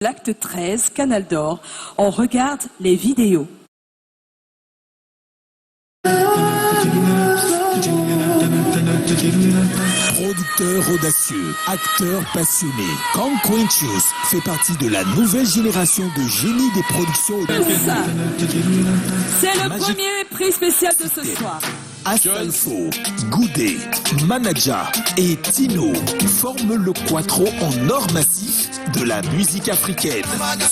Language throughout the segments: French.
L'acte 13, Canal d'Or, on regarde les vidéos. Producteur audacieux, acteur passionné, Kang Quintus fait partie de la nouvelle génération de génies des productions. C'est le premier prix spécial de ce soir. Astolfo, Goudé, Manaja et Tino forment le quattro en or massif de la musique africaine.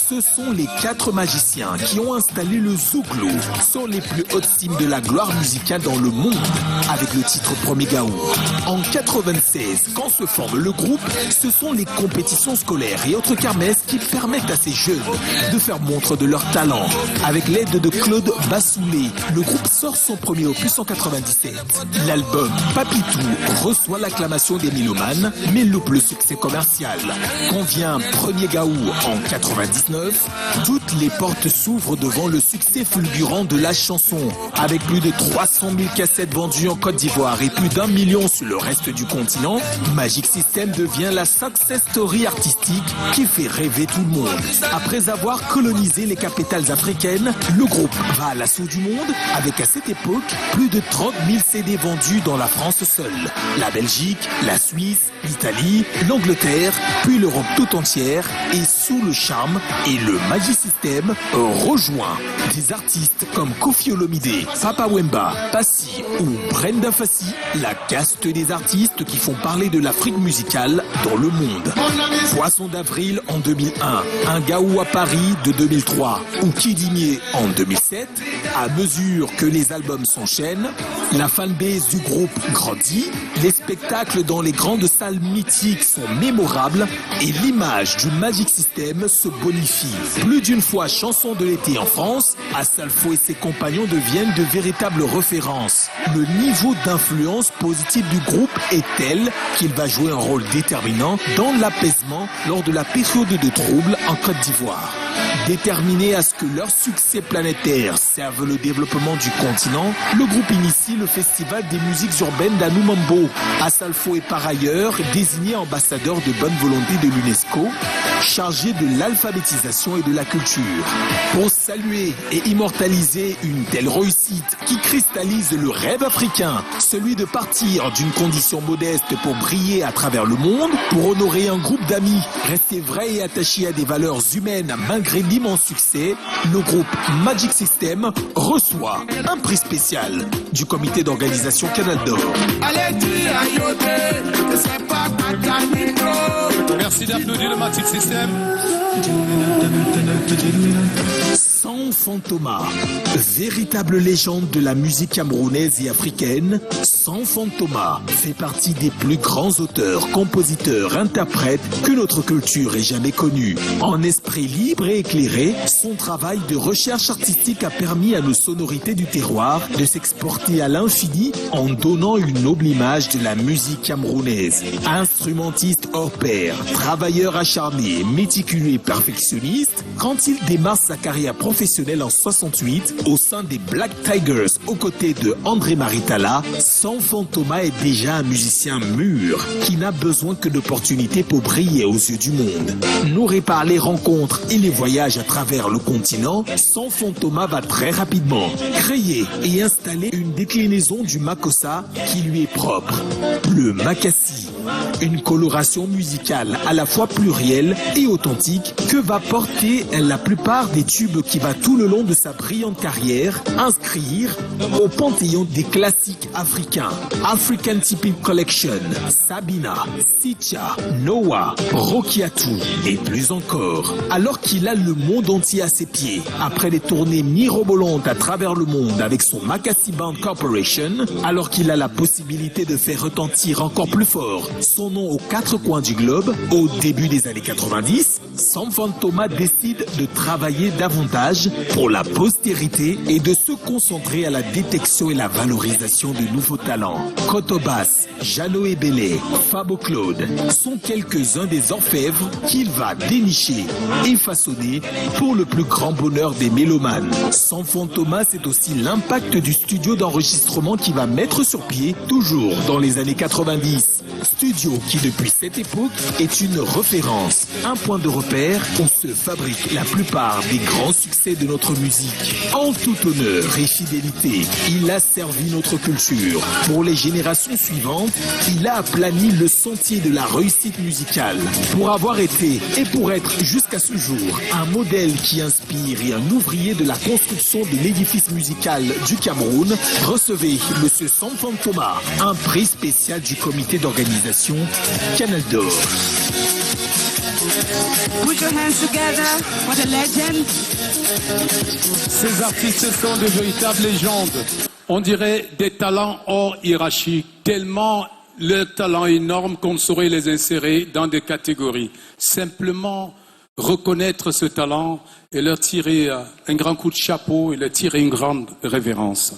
Ce sont les 4 magiciens qui ont installé le Zouglou sur les plus hautes cimes de la gloire musicale dans le monde avec le titre Premier Gaou. En 96, quand se forme le groupe, ce sont les compétitions scolaires et autres kermesses qui permettent à ces jeunes de faire montre de leur talent. Avec l'aide de Claude Bassoulé, le groupe sort son premier opus en 97. L'album Papitou reçoit l'acclamation des mélomanes, mais loupe le succès commercial. Quand vient Premier Gaou en 99, toutes les portes s'ouvrent devant le succès fulgurant de la chanson. Avec plus de 300 000 cassettes vendues en Côte d'Ivoire et plus d'1 million sur le reste du continent, Magic System devient la success story artistique qui fait rêver tout le monde. Après avoir colonisé les capitales africaines, le groupe va à l'assaut du monde avec à cette époque plus de 30 000 CD vendus dans la France seule. La Belgique, la Suisse, l'Italie, l'Angleterre, puis l'Europe tout entière et sous le charme et le Magic System rejoint des artistes comme Koffi Olomide, Papa Wemba, Passy ou Brenda Fassi, la caste des artistes qui font parler de l'Afrique musicale dans le monde. Poisson d'avril en 2001, un Gaou à Paris de 2003 ou Kidimier en 2007, à mesure que les albums s'enchaînent, la fanbase du groupe grandit, les spectacles dans les grandes salles mythiques sont mémorables et l'image du Magic System se bonifie. Plus d'une fois chanson de l'été en France, Astolfo et ses compagnons deviennent de véritables références. Le niveau d'influence positive du groupe est tel qu'il va jouer un rôle déterminant dans l'apaisement lors de la période de troubles en Côte d'Ivoire. Déterminé à ce que leur succès planétaire serve le développement du continent, le groupe initie le festival des musiques urbaines d'Anoumambo. Astolfo est par ailleurs désigné ambassadeur de bonne volonté de l'UNESCO, chargé de l'alphabétisation et de la culture. Pour saluer et immortaliser une telle réussite qui cristallise le rêve africain, celui de partir d'une condition modeste pour briller à travers le monde, pour honorer un groupe d'amis restés vrais et attachés à des valeurs humaines malgré l'immense succès, le groupe Magic System reçoit un prix spécial du comité d'organisation Canal d'Or. Merci d'applaudir le Magic System. Sanfantoma, véritable légende de la musique camerounaise et africaine, Sanfantoma fait partie des plus grands auteurs, compositeurs, interprètes que notre culture ait jamais connus. En esprit libre et éclairé, son travail de recherche artistique a permis à nos sonorités du terroir de s'exporter à l'infini en donnant une noble image de la musique camerounaise. Instrumentiste hors pair, travailleur acharné, méticuleux et perfectionniste, quand il démarre sa carrière professionnelle en 68 au sein des Black Tigers aux côtés de André Maritala, Sanfantoma est déjà un musicien mûr qui n'a besoin que d'opportunités pour briller aux yeux du monde. Nourri par les rencontres et les voyages à travers le continent, Sanfantoma va très rapidement créer et installer une déclinaison du makossa qui lui est propre, le makassi. Une coloration musicale à la fois plurielle et authentique que va porter la plupart des tubes qui va tout le long de sa brillante carrière inscrire au panthéon des classiques africains. African Tipping Collection, Sabina, Sicha, Noah, Rokiatou et plus encore. Alors qu'il a le monde entier à ses pieds, après des tournées mirobolantes à travers le monde avec son Makassi Band Corporation, alors qu'il a la possibilité de faire retentir encore plus fort son nom aux 4 coins du globe, au début des années 90, Sanfantoma décide de travailler davantage pour la postérité et de se concentrer à la détection et la valorisation de nouveaux talents. Kotobas, Jeannot Ebele, Fabo Claude sont quelques-uns des orfèvres qu'il va dénicher et façonner pour le plus grand bonheur des mélomanes. Sanfantoma, c'est aussi l'impact du studio d'enregistrement qui va mettre sur pied, toujours dans les années 90. Studio qui depuis cette époque est une référence, un point de repère où se fabriquent la plupart des grands succès de notre musique. En tout honneur et fidélité, il a servi notre culture. Pour les générations suivantes, il a aplani le sentier de la réussite musicale. Pour avoir été et pour être jusqu'à ce jour un modèle qui inspire et un ouvrier de la construction de l'édifice musical du Cameroun, recevez Monsieur Sanfan Thomas, un prix spécial du comité d'organisation Canal d'Or. Put your hands together for the legend. Ces artistes sont de véritables légendes. On dirait des talents hors hiérarchie, tellement le talent est énorme qu'on ne saurait les insérer dans des catégories. Simplement reconnaître ce talent et leur tirer un grand coup de chapeau et leur tirer une grande révérence.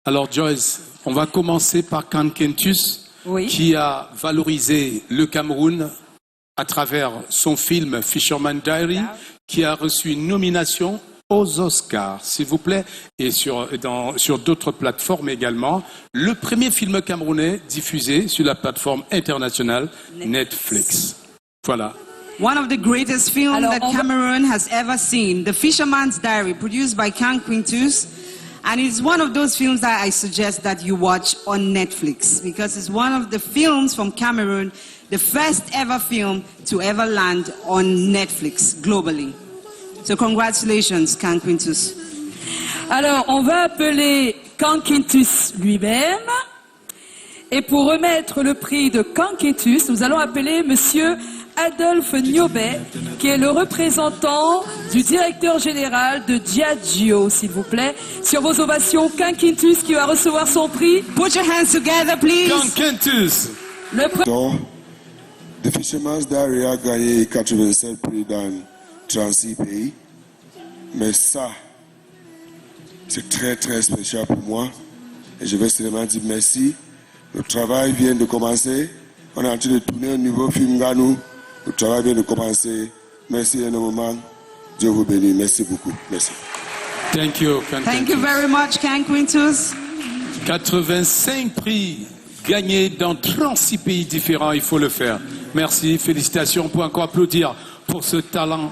Alors Joyce, on va commencer par Can Kentus, Oui. qui a valorisé le Cameroun à travers son film Fisherman Diary, qui a reçu une nomination aux Oscars, s'il vous plaît, et sur d'autres plateformes également. Le premier film camerounais diffusé sur la plateforme internationale Netflix. Voilà. One of the greatest films Alors, that Cameroon has ever seen, The Fisherman's Diary, produced by Can Quintus. And it's one of those films that I suggest that you watch on Netflix, because it's one of the films from Cameroon, the first ever film to ever land on Netflix globally. So congratulations, Can Quintus. Alors, on va appeler Can Quintus lui-même. Et pour remettre le prix de Can Quintus, nous allons appeler Monsieur Adolphe Niobet, qui est le représentant du directeur général de Diageo, s'il vous plaît. Sur vos ovations, Can Quintus qui va recevoir son prix. Put your hands together, please. Can Kentus. The Fisherman's Diary a gagné 87 prix dans 36 pays. Mais ça, c'est très très spécial pour moi. Et je vais seulement dire merci. Le travail vient de commencer. On est en train de tourner un nouveau film Ganou. Le travail vient de commencer. Merci énormément. Dieu vous bénisse. Merci beaucoup. Merci. Thank you, Can Thank you Kentus. very much, Can Quintus. 85 prix gagnés dans 36 pays différents, il faut le faire. Merci, félicitations, on peut encore applaudir pour ce talent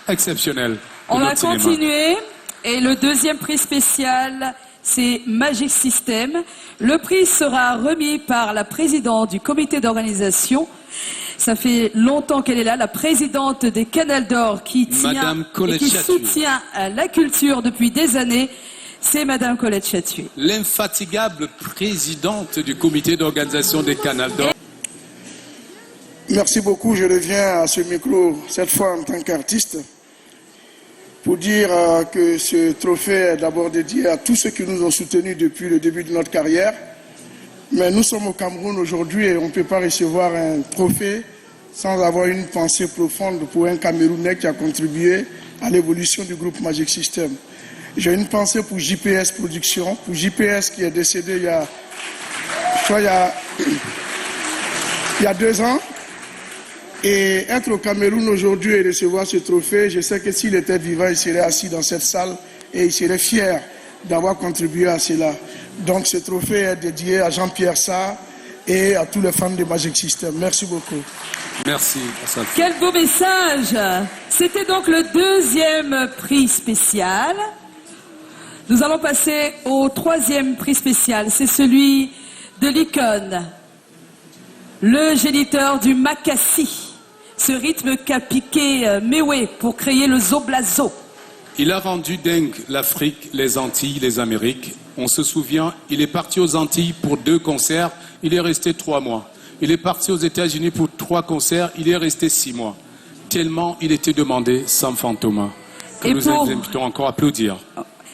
exceptionnel. On va notre cinéma. continuer. Et le deuxième prix spécial, c'est Magic System. Le prix sera remis par la présidente du comité d'organisation. Ça fait longtemps qu'elle est là, la présidente des Canal d'Or qui tient Madame et Colette qui Chatuy. soutient la culture depuis des années. C'est Madame Colette Chatuy. L'infatigable présidente du comité d'organisation des Canal d'Or. Merci beaucoup. Je reviens à ce micro, cette fois en tant qu'artiste, pour dire que ce trophée est d'abord dédié à tous ceux qui nous ont soutenus depuis le début de notre carrière. Mais nous sommes au Cameroun aujourd'hui et on ne peut pas recevoir un trophée sans avoir une pensée profonde pour un Camerounais qui a contribué à l'évolution du groupe Magic System. J'ai une pensée pour JPS Production, pour JPS qui est décédé il y a 2 ans. Et être au Cameroun aujourd'hui et recevoir ce trophée, je sais que s'il était vivant, il serait assis dans cette salle et il serait fier d'avoir contribué à cela. Donc ce trophée est dédié à Jean-Pierre Sarr et à tous les fans de Magic System. Merci beaucoup. Merci. Quel beau message! C'était donc le deuxième prix spécial. Nous allons passer au troisième prix spécial. C'est celui de l'icône, le géniteur du Makassi. Ce rythme qu'a piqué Mewé pour créer le Zoblazo. Il a rendu dingue l'Afrique, les Antilles, les Amériques. On se souvient, il est parti aux Antilles pour 2 concerts, il est resté 3 mois. Il est parti aux États-Unis pour 3 concerts, il est resté 6 mois. Tellement il était demandé, Sanfan Thomas, que nous invitons encore à applaudir.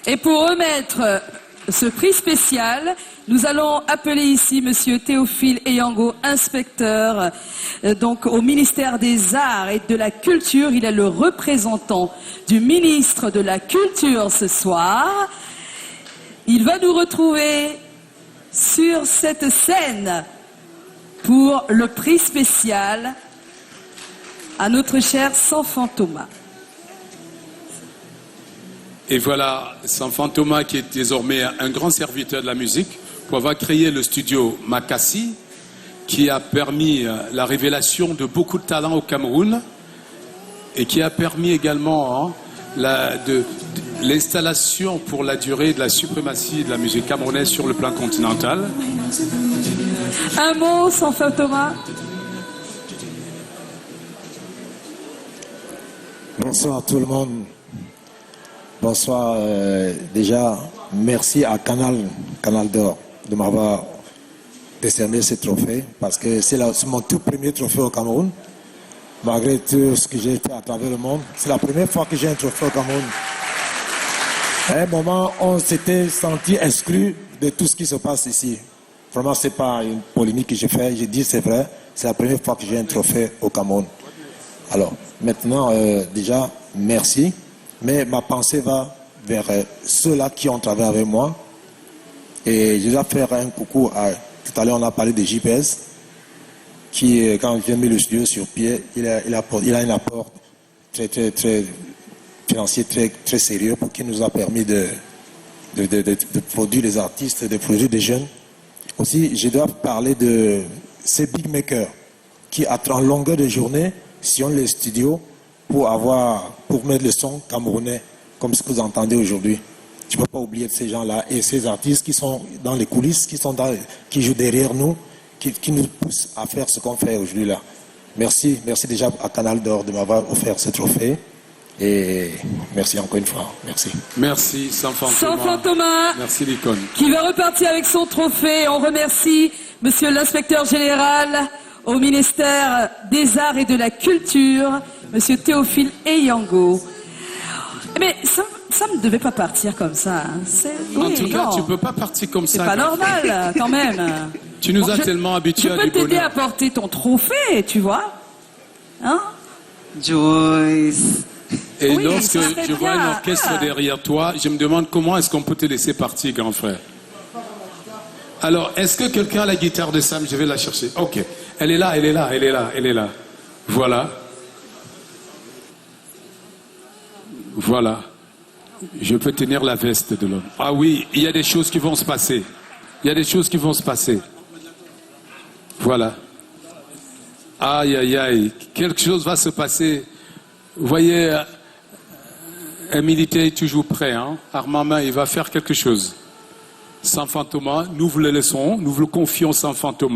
Et pour remettre ce prix spécial, nous allons appeler ici Monsieur Théophile Eyango, inspecteur donc au ministère des Arts et de la Culture. Il est le représentant du ministre de la Culture ce soir. Il va nous retrouver sur cette scène pour le prix spécial à notre cher Sanfan Thomas. Et voilà, Sanfan Thomas qui est désormais un grand serviteur de la musique pour avoir créé le studio Makassi, qui a permis la révélation de beaucoup de talents au Cameroun et qui a permis également l'installation pour la durée de la suprématie de la musique camerounaise sur le plan continental. Un mot, Sanfa Thomas. Bonsoir tout le monde. Bonsoir. Déjà, merci à Canal d'Or de m'avoir décerné ce trophée parce que c'est mon tout premier trophée au Cameroun. Malgré tout ce que j'ai fait à travers le monde, c'est la première fois que j'ai un trophée au Cameroun. À un moment, on s'était senti exclu de tout ce qui se passe ici. Vraiment, c'est pas une polémique que j'ai fait. J'ai dit c'est vrai, c'est la première fois que j'ai un trophée au Cameroun. Alors, maintenant, déjà, merci. Mais ma pensée va vers ceux-là qui ont travaillé avec moi. Et je dois faire un coucou à... Tout à l'heure, on a parlé de JPS, qui, quand j'ai mis le studio sur pied, il a un apport très financier, très sérieux, pour qui nous a permis de produire des artistes, de produire des jeunes. Aussi, je dois parler de ces big makers qui, à longueur de journée, sillonnent les studios pour mettre le son camerounais, comme ce que vous entendez aujourd'hui. Je ne peux pas oublier ces gens-là et ces artistes qui sont dans les coulisses, qui jouent derrière nous, qui nous poussent à faire ce qu'on fait aujourd'hui là. Merci déjà à Canal d'Or de m'avoir offert ce trophée. Et merci encore une fois. Merci. Merci, Sanfa Thomas. Merci, l'icône. Qui va repartir avec son trophée. On remercie Monsieur l'inspecteur général au ministère des Arts et de la Culture, Monsieur Théophile Eyango. Mais ça ne devait pas partir comme ça. Hein. En tout cas, tu ne peux pas partir comme ça. C'est pas normal, quand même. Tu nous as tellement habitués à du bonheur. Je peux t'aider à porter ton trophée, tu vois. Hein? Joyce. Et oui, lorsque je vois un orchestre derrière toi, je me demande comment est-ce qu'on peut te laisser partir, grand frère. Alors, est-ce que quelqu'un a la guitare de Sam? Je vais la chercher. Ok. Elle est là. Voilà. Voilà. Je peux tenir la veste de l'homme. Ah oui, il y a des choses qui vont se passer. Voilà. Aïe, aïe, aïe. Quelque chose va se passer. Vous voyez, un militaire est toujours prêt. Hein? Armement, il va faire quelque chose. Sanfa Thomas, nous vous le laissons. Nous vous le confions, Sanfa Thomas.